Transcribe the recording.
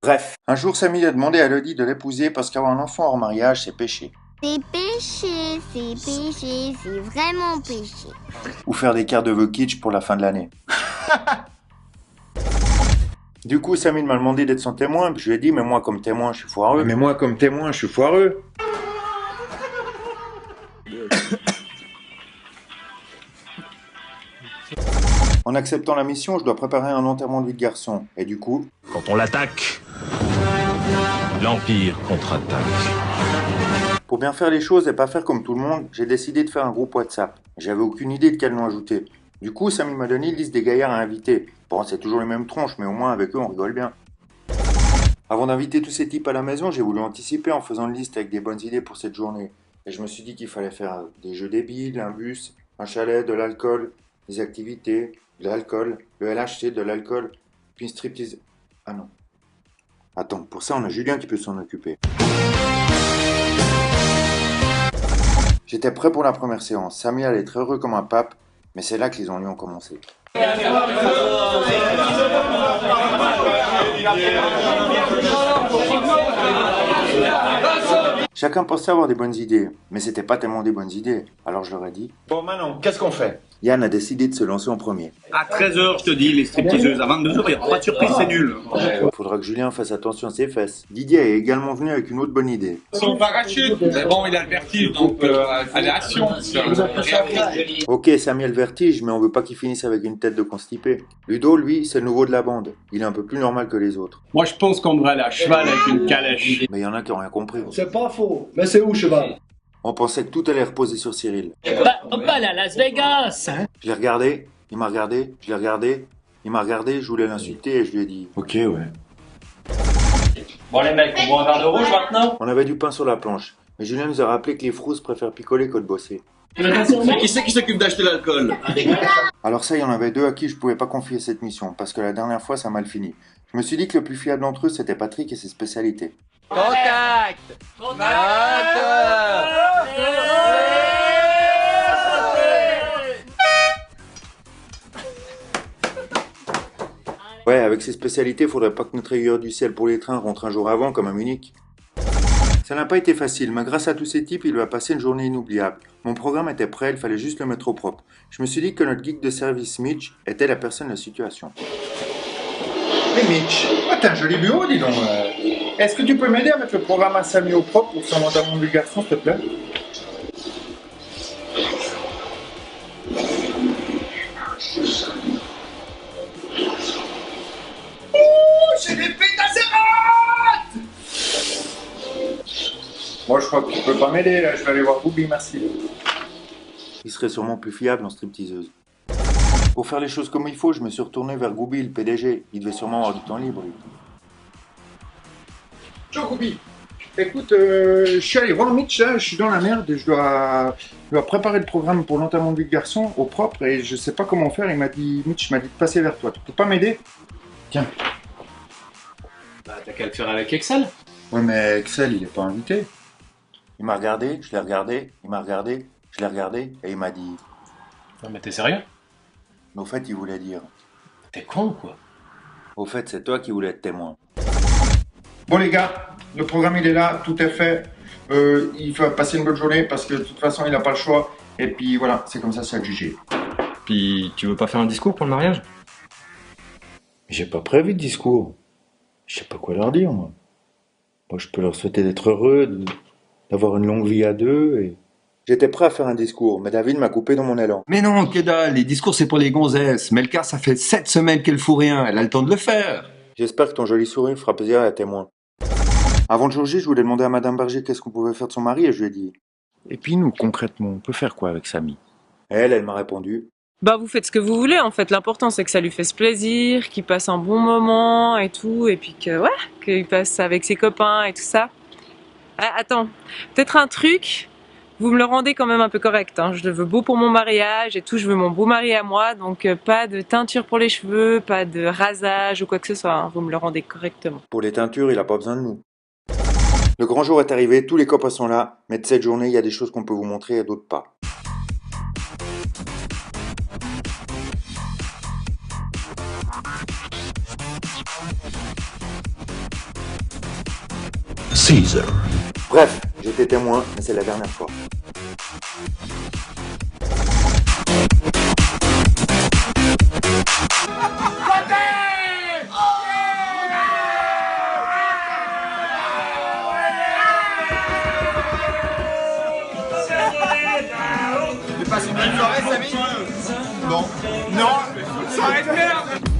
Bref, un jour Samy a demandé à Elodie de l'épouser parce qu'avoir un enfant hors mariage, c'est péché. C'est péché, c'est vraiment péché. Ou faire des cartes de vœux kitsch pour la fin de l'année. Du coup, Samy m'a demandé d'être son témoin, puis je lui ai dit, mais moi comme témoin, je suis foireux. Mais moi comme témoin, je suis foireux. En acceptant la mission, je dois préparer un enterrement de vie de garçon. Et du coup... Quand on l'attaque, l'Empire contre-attaque. Pour bien faire les choses et pas faire comme tout le monde, j'ai décidé de faire un groupe WhatsApp. J'avais aucune idée de quel nom ajouter. Du coup, Samy m'a donné une liste des gaillards à inviter. Bon, c'est toujours les mêmes tronches, mais au moins avec eux, on rigole bien. Avant d'inviter tous ces types à la maison, j'ai voulu anticiper en faisant une liste avec des bonnes idées pour cette journée. Et je me suis dit qu'il fallait faire des jeux débiles, un bus, un chalet, de l'alcool, des activités, de l'alcool, le LHC, de l'alcool, puis une striptease... Ah non. Attends, pour ça, on a Julien qui peut s'en occuper. J'étais prêt pour la première séance. Samy allait être heureux comme un pape, mais c'est là que les ennuis ont commencé. Chacun pensait avoir des bonnes idées, mais c'était pas tellement des bonnes idées. Alors je leur ai dit... Bon, Manon, qu'est-ce qu'on fait? Yann a décidé de se lancer en premier. À 13h, je te dis, les stripteaseuses. À 22h, il n'y aura pas de surprise, c'est nul. Faudra que Julien fasse attention à ses fesses. Didier est également venu avec une autre bonne idée. Son parachute. Mais bon, il a le vertige, donc allez, action. Ok, Samy a le vertige, mais on veut pas qu'il finisse avec une tête de constipé. Ludo, lui, c'est le nouveau de la bande. Il est un peu plus normal que les autres. Moi, je pense qu'on devrait aller à cheval avec une calèche. Mais il y en a qui ont rien compris. C'est pas faux. Mais c'est où, cheval? On pensait que tout allait reposer sur Cyril. On va aller à Las Vegas. Je l'ai regardé, il m'a regardé, je l'ai regardé, il m'a regardé, je voulais l'insulter et je lui ai dit... Ok, ouais. Bon les mecs, on boit un verre de rouge maintenant? On avait du pain sur la planche, mais Julien nous a rappelé que les frousses préfèrent picoler que de bosser. Mais qui c'est qui s'occupe d'acheter l'alcool? Alors ça, il y en avait deux à qui je pouvais pas confier cette mission, parce que la dernière fois, ça a mal fini. Je me suis dit que le plus fiable d'entre eux, c'était Patrick et ses spécialités. Contact! Ouais, avec ses spécialités, faudrait pas que notre aiguilleur du ciel pour les trains rentre un jour avant, comme à Munich. Ça n'a pas été facile, mais grâce à tous ces types, il va passer une journée inoubliable. Mon programme était prêt, il fallait juste le mettre au propre. Je me suis dit que notre geek de service Mitch était la personne de la situation. Hey Mitch, t'as un joli bureau, dis donc. Est-ce que tu peux m'aider à mettre le programme à Samy au propre pour son enterrement du garçon, s'il te plaît? J'ai des pétacérates! Moi, je crois que tu peux pas m'aider, là. Je vais aller voir Boubi, merci. Il serait sûrement plus fiable en stripteaseuse. Pour faire les choses comme il faut, je me suis retourné vers Goubi, le PDG. Il devait sûrement avoir du temps libre, lui. Ciao, Goubi. Écoute, je suis allé voir Mitch, là, je suis dans la merde et je dois préparer le programme pour l'enterrement de vie de garçon au propre et je sais pas comment faire. Mitch m'a dit de passer vers toi. Tu peux pas m'aider? Tiens. Bah, t'as qu'à le faire avec Excel. Ouais, mais Excel, il est pas invité. Il m'a regardé, je l'ai regardé, il m'a regardé, je l'ai regardé, et il m'a dit... Non, mais t'es sérieux? Mais au fait, il voulait dire... T'es con ou quoi? Au fait, c'est toi qui voulais être témoin. Bon les gars, le programme il est là, tout est fait. Il va passer une bonne journée parce que de toute façon il n'a pas le choix. Et puis voilà, c'est comme ça, c'est jugé. Puis, tu veux pas faire un discours pour le mariage? J'ai pas prévu de discours. Je sais pas quoi leur dire, moi. Moi, je peux leur souhaiter d'être heureux, d'avoir une longue vie à deux, et... J'étais prêt à faire un discours, mais David m'a coupé dans mon élan. Mais non, que dalle, les discours c'est pour les gonzesses. Melka, ça fait 7 semaines qu'elle fout rien, elle a le temps de le faire. J'espère que ton joli sourire fera plaisir à la témoin. Avant le jour J, je voulais demander à Madame Berger qu'est-ce qu'on pouvait faire de son mari, et je lui ai dit... Et puis nous, concrètement, on peut faire quoi avec Samy? Et elle m'a répondu... Bah vous faites ce que vous voulez en fait, l'important c'est que ça lui fasse plaisir, qu'il passe un bon moment et tout, et puis que ouais, qu'il passe avec ses copains et tout ça. Ah, attends, peut-être un truc, vous me le rendez quand même un peu correct, hein. Je le veux beau pour mon mariage et tout, je veux mon beau mari à moi, donc pas de teinture pour les cheveux, pas de rasage ou quoi que ce soit, hein. Vous me le rendez correctement. Pour les teintures, il a pas besoin de nous. Le grand jour est arrivé, tous les copains sont là, mais de cette journée, il y a des choses qu'on peut vous montrer et d'autres pas. Caesar. Bref, j'étais témoin, mais c'est la dernière fois. Tu passes une bonne soirée, Samy? Non. Non, ça arrête bien.